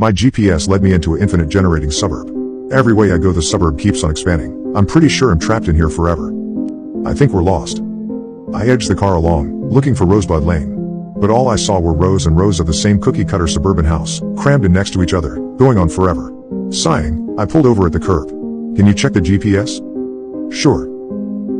My GPS led me into an infinite generating suburb. Every way I go, the suburb keeps on expanding. I'm pretty sure I'm trapped in here forever. I think we're lost. I edged the car along, looking for Rosebud Lane. But all I saw were rows and rows of the same cookie-cutter suburban house, crammed in next to each other, going on forever. Sighing, I pulled over at the curb. Can you check the GPS? Sure.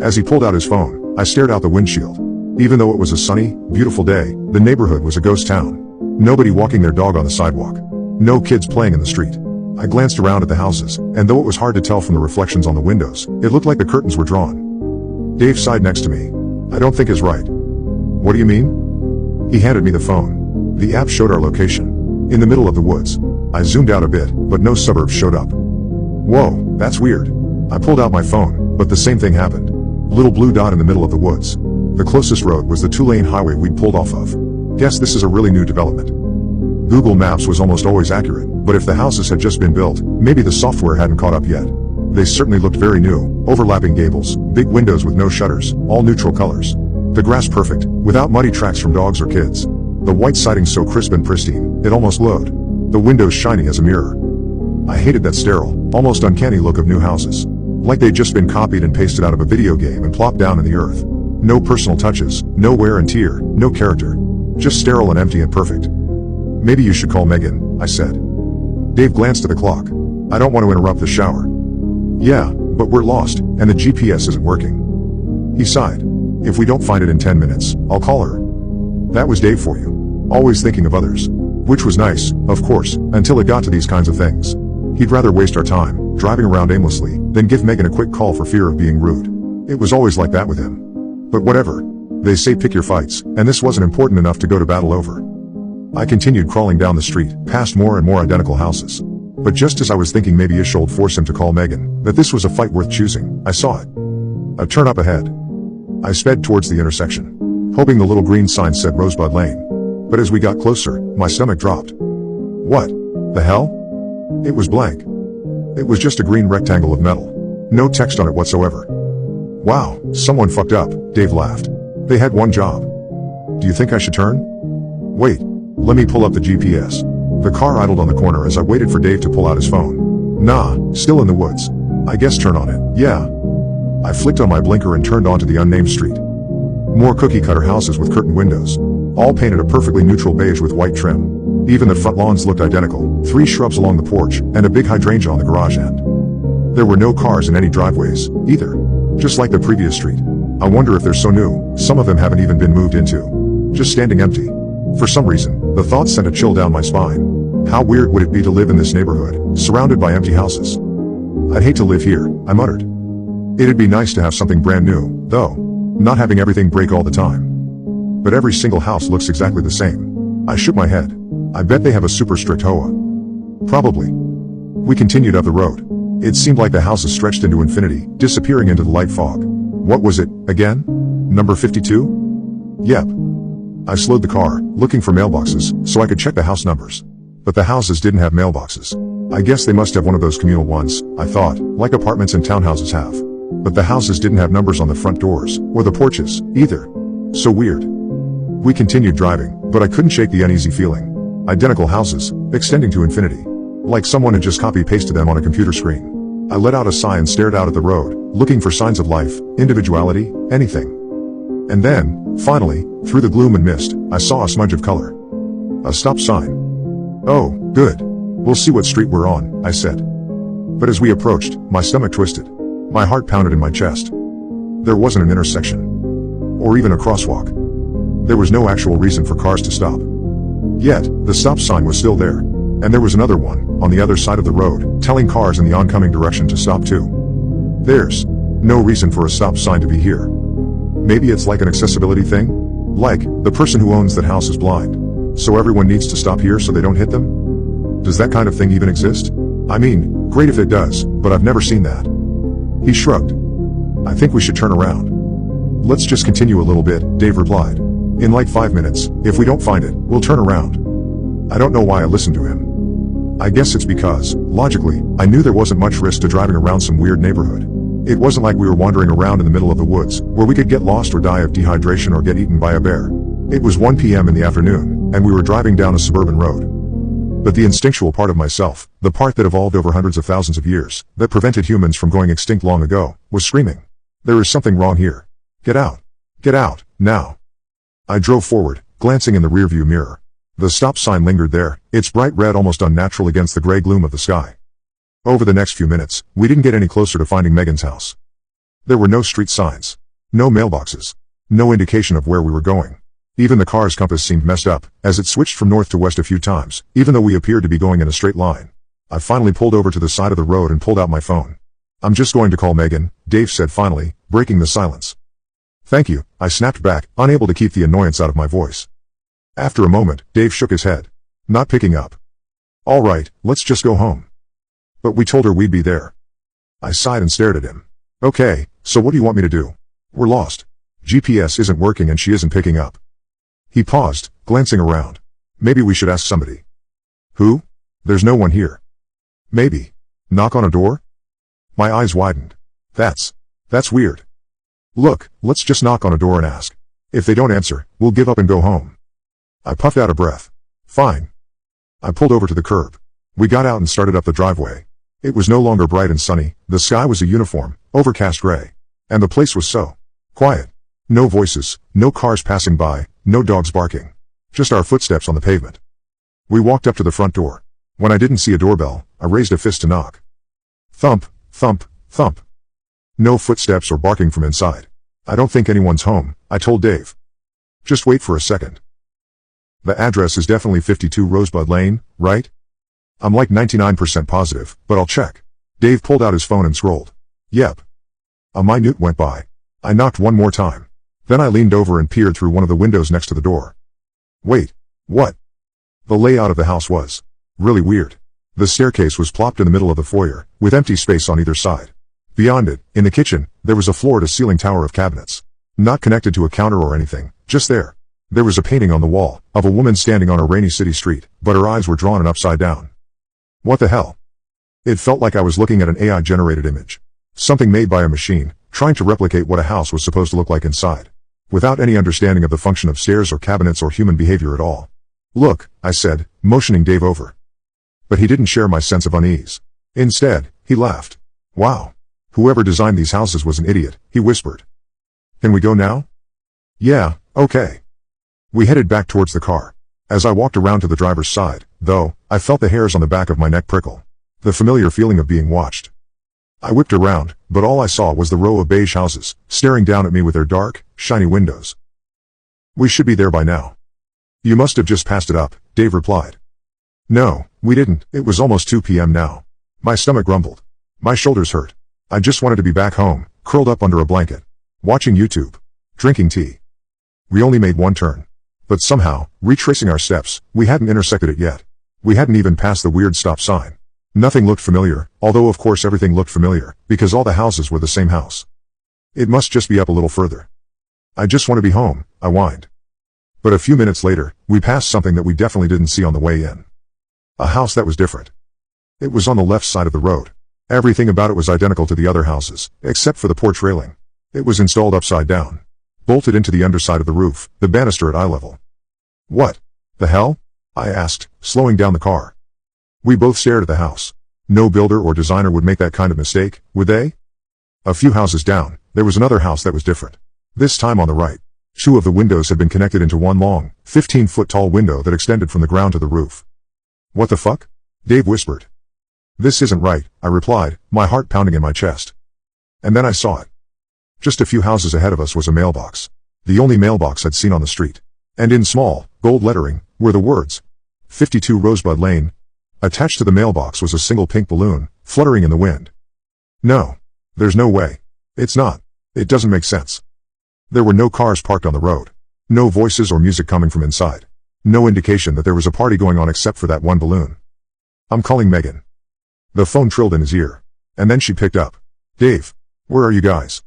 As he pulled out his phone, I stared out the windshield. Even though it was a sunny, beautiful day, the neighborhood was a ghost town. Nobody walking their dog on the sidewalk. No kids playing in the street. I glanced around at the houses, and though it was hard to tell from the reflections on the windows, it looked like the curtains were drawn. Dave sighed next to me. I don't think is right. What do you mean? He handed me the phone. The app showed our location. In the middle of the woods. I zoomed out a bit, but no suburbs showed up. Whoa, that's weird. I pulled out my phone, but the same thing happened. Little blue dot in the middle of the woods. The closest road was the 2-lane highway we'd pulled off of. Guess this is a really new development. Google Maps was almost always accurate, but if the houses had just been built, maybe the software hadn't caught up yet. They certainly looked very new, overlapping gables, big windows with no shutters, all neutral colors. The grass perfect, without muddy tracks from dogs or kids. The white siding so crisp and pristine, it almost glowed. The windows shiny as a mirror. I hated that sterile, almost uncanny look of new houses. Like they'd just been copied and pasted out of a video game and plopped down in the earth. No personal touches, no wear and tear, no character. Just sterile and empty and perfect. Maybe you should call Megan, I said. Dave glanced at the clock. I don't want to interrupt the shower. Yeah, but we're lost, and the GPS isn't working. He sighed. If we don't find it in 10 minutes, I'll call her. That was Dave for you. Always thinking of others. Which was nice, of course, until it got to these kinds of things. He'd rather waste our time, driving around aimlessly, than give Megan a quick call for fear of being rude. It was always like that with him. But whatever. They say pick your fights, and this wasn't important enough to go to battle over. I continued crawling down the street, past more and more identical houses. But just as I was thinking maybe Ish'd force him to call Megan, that this was a fight worth choosing, I saw it. A turn up ahead. I sped towards the intersection, hoping the little green sign said Rosebud Lane. But as we got closer, my stomach dropped. What the hell? It was blank. It was just a green rectangle of metal. No text on it whatsoever. Wow, someone fucked up, Dave laughed. They had one job. Do you think I should turn? Wait, let me pull up the GPS. The car idled on the corner as I waited for Dave to pull out his phone. Nah, still in the woods. I guess turn on it, yeah. I flicked on my blinker and turned onto the unnamed street. More cookie-cutter houses with curtained windows. All painted a perfectly neutral beige with white trim. Even the front lawns looked identical, 3 shrubs along the porch, and a big hydrangea on the garage end. There were no cars in any driveways, either. Just like the previous street. I wonder if they're so new, some of them haven't even been moved into. Just standing empty. For some reason, the thought sent a chill down my spine. How weird would it be to live in this neighborhood, surrounded by empty houses? I'd hate to live here, I muttered. It'd be nice to have something brand new, though. Not having everything break all the time. But every single house looks exactly the same. I shook my head. I bet they have a super strict HOA. Probably. We continued up the road. It seemed like the houses stretched into infinity, disappearing into the light fog. What was it, again? Number 52? Yep. I slowed the car, looking for mailboxes, so I could check the house numbers. But the houses didn't have mailboxes. I guess they must have one of those communal ones, I thought, like apartments and townhouses have. But the houses didn't have numbers on the front doors, or the porches, either. So weird. We continued driving, but I couldn't shake the uneasy feeling. Identical houses, extending to infinity. Like someone had just copy-pasted them on a computer screen. I let out a sigh and stared out at the road, looking for signs of life, individuality, anything. And then, finally, through the gloom and mist, I saw a smudge of color. A stop sign. Oh, good. We'll see what street we're on, I said. But as we approached, my stomach twisted. My heart pounded in my chest. There wasn't an intersection. Or even a crosswalk. There was no actual reason for cars to stop. Yet, the stop sign was still there. And there was another one, on the other side of the road, telling cars in the oncoming direction to stop too. There's no reason for a stop sign to be here. Maybe it's like an accessibility thing? Like, the person who owns that house is blind. So everyone needs to stop here so they don't hit them? Does that kind of thing even exist? I mean, great if it does, but I've never seen that. He shrugged. I think we should turn around. Let's just continue a little bit, Dave replied. In like 5 minutes, if we don't find it, we'll turn around. I don't know why I listened to him. I guess it's because, logically, I knew there wasn't much risk to driving around some weird neighborhood. It wasn't like we were wandering around in the middle of the woods, where we could get lost or die of dehydration or get eaten by a bear. It was 1 p.m. in the afternoon, and we were driving down a suburban road. But the instinctual part of myself, the part that evolved over hundreds of thousands of years, that prevented humans from going extinct long ago, was screaming. There is something wrong here. Get out. Get out, now. I drove forward, glancing in the rearview mirror. The stop sign lingered there, its bright red almost unnatural against the gray gloom of the sky. Over the next few minutes, we didn't get any closer to finding Megan's house. There were no street signs. No mailboxes. No indication of where we were going. Even the car's compass seemed messed up, as it switched from north to west a few times, even though we appeared to be going in a straight line. I finally pulled over to the side of the road and pulled out my phone. I'm just going to call Megan, Dave said finally, breaking the silence. Thank you, I snapped back, unable to keep the annoyance out of my voice. After a moment, Dave shook his head. Not picking up. All right, let's just go home. But we told her we'd be there. I sighed and stared at him. Okay, so what do you want me to do? We're lost. GPS isn't working and she isn't picking up. He paused, glancing around. Maybe we should ask somebody. Who? There's no one here. Maybe. Knock on a door? My eyes widened. That's weird. Look, let's just knock on a door and ask. If they don't answer, we'll give up and go home. I puffed out a breath. Fine. I pulled over to the curb. We got out and started up the driveway. It was no longer bright and sunny, the sky was a uniform, overcast gray. And the place was so quiet. No voices, no cars passing by, no dogs barking. Just our footsteps on the pavement. We walked up to the front door. When I didn't see a doorbell, I raised a fist to knock. Thump, thump, thump. No footsteps or barking from inside. I don't think anyone's home, I told Dave. Just wait for a second. The address is definitely 52 Rosebud Lane, right? I'm like 99% positive, but I'll check. Dave pulled out his phone and scrolled. Yep. A minute went by. I knocked one more time. Then I leaned over and peered through one of the windows next to the door. Wait. What? The layout of the house was really weird. The staircase was plopped in the middle of the foyer, with empty space on either side. Beyond it, in the kitchen, there was a floor-to-ceiling tower of cabinets. Not connected to a counter or anything, just there. There was a painting on the wall, of a woman standing on a rainy city street, but her eyes were drawn and upside down. What the hell? It felt like I was looking at an AI-generated image. Something made by a machine, trying to replicate what a house was supposed to look like inside. Without any understanding of the function of stairs or cabinets or human behavior at all. Look, I said, motioning Dave over. But he didn't share my sense of unease. Instead, he laughed. Wow. Whoever designed these houses was an idiot, he whispered. Can we go now? Yeah, okay. We headed back towards the car. As I walked around to the driver's side, though, I felt the hairs on the back of my neck prickle. The familiar feeling of being watched. I whipped around, but all I saw was the row of beige houses, staring down at me with their dark, shiny windows. We should be there by now. You must have just passed it up, Dave replied. No, we didn't. It was almost 2 p.m. now. My stomach grumbled. My shoulders hurt. I just wanted to be back home, curled up under a blanket, watching YouTube, drinking tea. We only made one turn. But somehow, retracing our steps, we hadn't intersected it yet. We hadn't even passed the weird stop sign. Nothing looked familiar, although of course everything looked familiar, because all the houses were the same house. It must just be up a little further. I just want to be home, I whined. But a few minutes later, we passed something that we definitely didn't see on the way in. A house that was different. It was on the left side of the road. Everything about it was identical to the other houses, except for the porch railing. It was installed upside down. Bolted into the underside of the roof, the banister at eye level. What the hell? I asked, slowing down the car. We both stared at the house. No builder or designer would make that kind of mistake, would they? A few houses down, there was another house that was different. This time on the right. 2 of the windows had been connected into one long, 15-foot-tall window that extended from the ground to the roof. What the fuck? Dave whispered. This isn't right, I replied, my heart pounding in my chest. And then I saw it. Just a few houses ahead of us was a mailbox. The only mailbox I'd seen on the street. And in small, gold lettering, were the words, 52 Rosebud Lane. Attached to the mailbox was a single pink balloon, fluttering in the wind. No. There's no way. It's not. It doesn't make sense. There were no cars parked on the road. No voices or music coming from inside. No indication that there was a party going on except for that one balloon. I'm calling Megan. The phone trilled in his ear. And then she picked up. Dave. Where are you guys?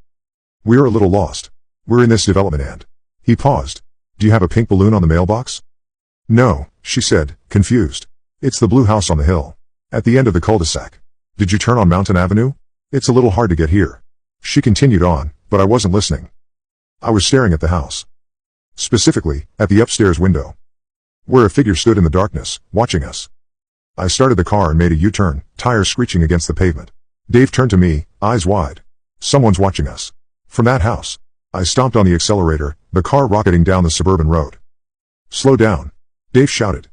We're a little lost. We're in this development and. He paused. Do you have a pink balloon on the mailbox? No, she said, confused. It's the blue house on the hill. At the end of the cul-de-sac. Did you turn on Mountain Avenue? It's a little hard to get here. She continued on, but I wasn't listening. I was staring at the house. Specifically, at the upstairs window. Where a figure stood in the darkness, watching us. I started the car and made a U-turn, tires screeching against the pavement. Dave turned to me, eyes wide. Someone's watching us. From that house. I stomped on the accelerator, the car rocketing down the suburban road. Slow down. Dave shouted.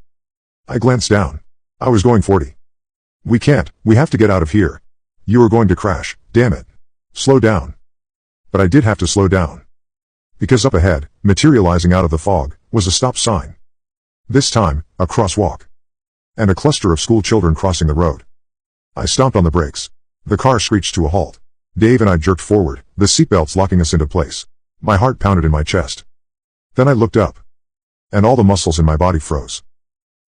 I glanced down. I was going 40. We can't, we have to get out of here. You are going to crash, damn it. Slow down. But I did have to slow down. Because up ahead, materializing out of the fog, was a stop sign. This time, a crosswalk. And a cluster of school children crossing the road. I stomped on the brakes. The car screeched to a halt. Dave and I jerked forward, the seatbelts locking us into place. My heart pounded in my chest. Then I looked up. And all the muscles in my body froze.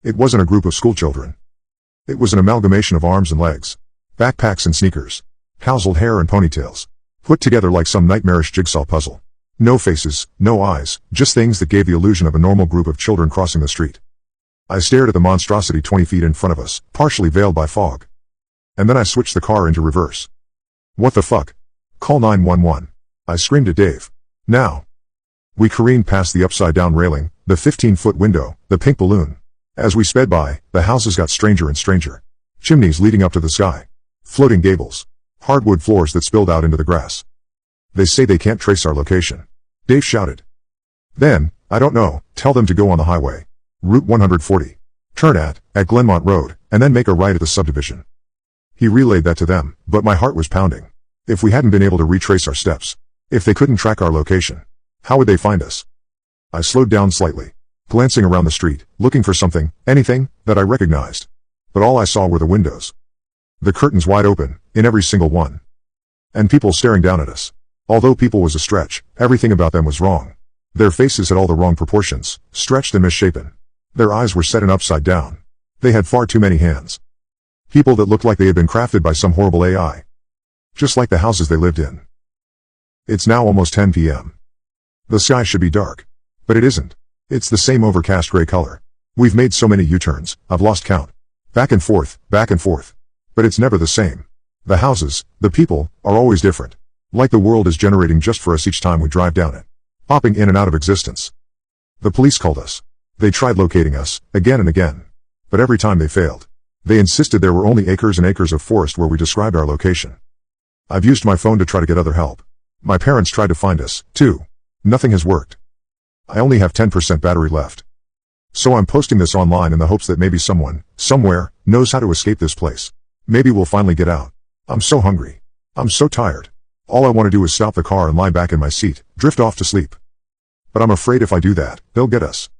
It wasn't a group of schoolchildren. It was an amalgamation of arms and legs, backpacks and sneakers, tousled hair and ponytails, put together like some nightmarish jigsaw puzzle. No faces, no eyes, just things that gave the illusion of a normal group of children crossing the street. I stared at the monstrosity 20 feet in front of us, partially veiled by fog. And then I switched the car into reverse. What the fuck? Call 911. I screamed at Dave. Now. We careened past the upside-down railing, the 15-foot window, the pink balloon. As we sped by, the houses got stranger and stranger. Chimneys leading up to the sky. Floating gables. Hardwood floors that spilled out into the grass. They say they can't trace our location. Dave shouted. Then, I don't know, tell them to go on the highway. Route 140. Turn at Glenmont Road, and then make a right at the subdivision. He relayed that to them, but my heart was pounding. If we hadn't been able to retrace our steps, if they couldn't track our location, how would they find us? I slowed down slightly, glancing around the street, looking for something, anything, that I recognized. But all I saw were the windows. The curtains wide open, in every single one. And people staring down at us. Although people was a stretch, everything about them was wrong. Their faces had all the wrong proportions, stretched and misshapen. Their eyes were set and upside down. They had far too many hands. People that looked like they had been crafted by some horrible AI. Just like the houses they lived in. It's now almost 10 p.m. The sky should be dark. But it isn't. It's the same overcast gray color. We've made so many U-turns, I've lost count. Back and forth, back and forth. But it's never the same. The houses, the people, are always different. Like the world is generating just for us each time we drive down it. Popping in and out of existence. The police called us. They tried locating us, again and again. But every time they failed. They insisted there were only acres and acres of forest where we described our location. I've used my phone to try to get other help. My parents tried to find us, too. Nothing has worked. I only have 10% battery left. So I'm posting this online in the hopes that maybe someone, somewhere, knows how to escape this place. Maybe we'll finally get out. I'm so hungry. I'm so tired. All I want to do is stop the car and lie back in my seat, drift off to sleep. But I'm afraid if I do that, they'll get us.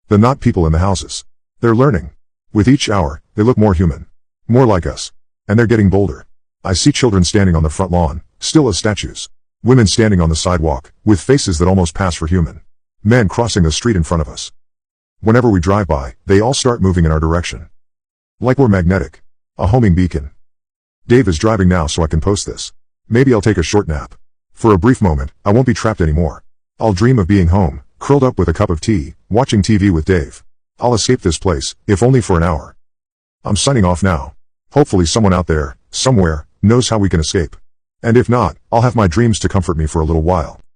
The not people in the houses. They're learning. With each hour, they look more human. More like us. And they're getting bolder. I see children standing on the front lawn, still as statues. Women standing on the sidewalk, with faces that almost pass for human. Men crossing the street in front of us. Whenever we drive by, they all start moving in our direction. Like we're magnetic. A homing beacon. Dave is driving now so I can post this. Maybe I'll take a short nap. For a brief moment, I won't be trapped anymore. I'll dream of being home, curled up with a cup of tea, watching TV with Dave. I'll escape this place, if only for an hour. I'm signing off now. Hopefully someone out there, somewhere, knows how we can escape. And if not, I'll have my dreams to comfort me for a little while.